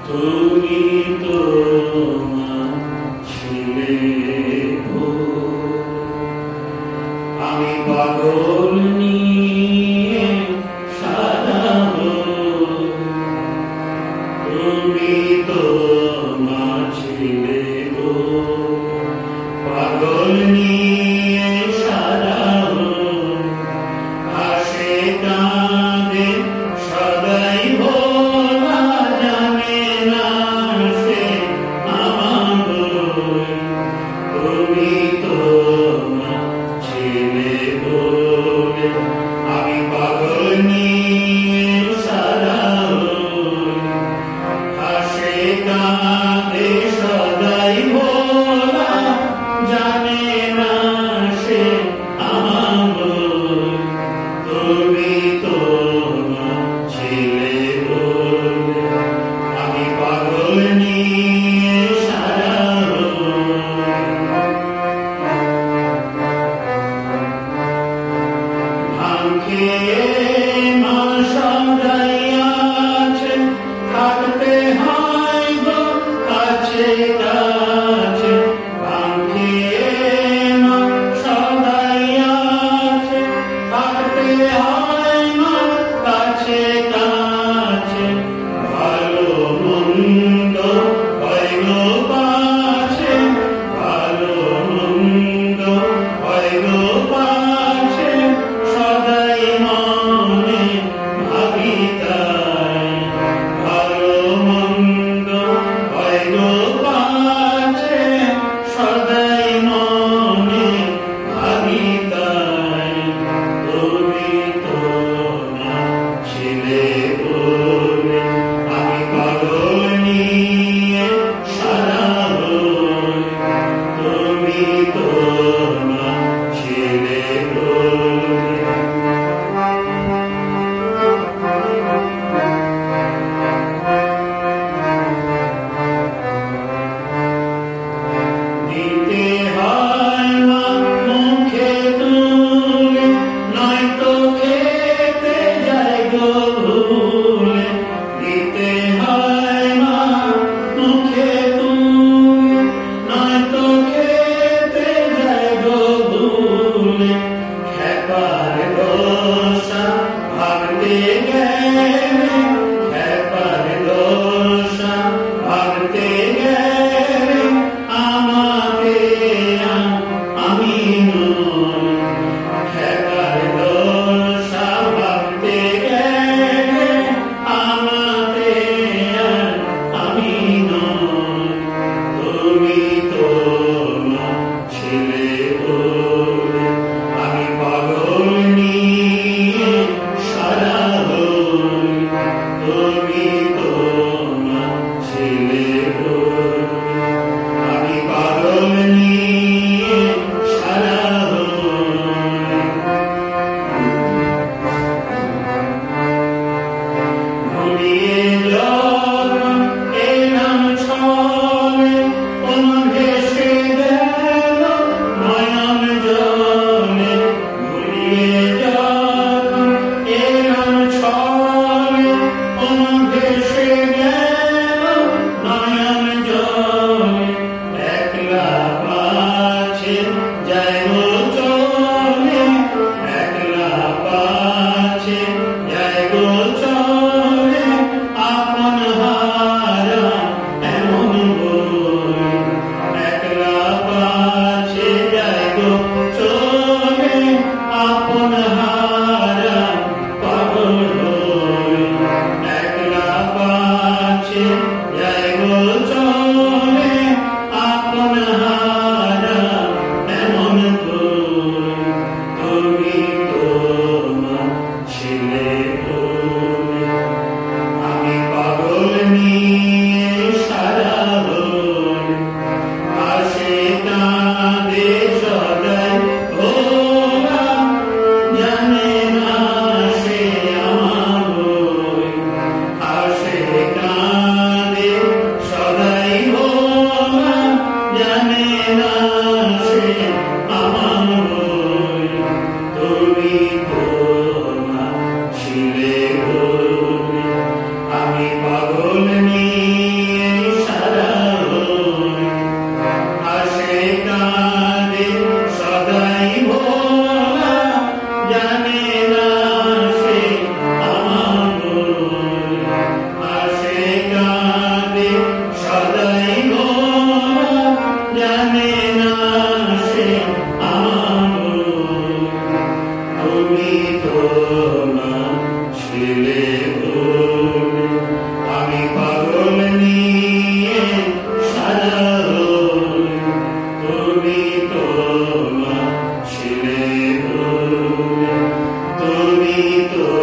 তুমি তো ছিলে আমি পাগল নিয়ে সাজাবো তুমি তো ছিলে পাগল নিয়ে সাজাবো হাসে কাঁদে সদাই ভোলা জানে না সে আমার তুমি তো ছিলে বলে আমি পাগল নিয়ে সাজাবো হাসে কাঁদে সদাই ভোলা জানে না সে আমার তুমি তো ছিলে বলে আমি পাগল নিয়ে সাজাবো ভাঙ খেয়ে মা সদাইয়াছে থাকতে হয় গো কাছে কাছে ভাঙ খেয়ে মা সদাইয়াছে থাকতে হয় মা কাছে কাছে ভালো মন্দ হয় গো পাছে ভালো মন্দ হয় গো পাছে সদাই মনে ভাবি তাই ভালো মন্দ হয় গো পাছে সদাই মনে ভাবি তাই তুমি তো তো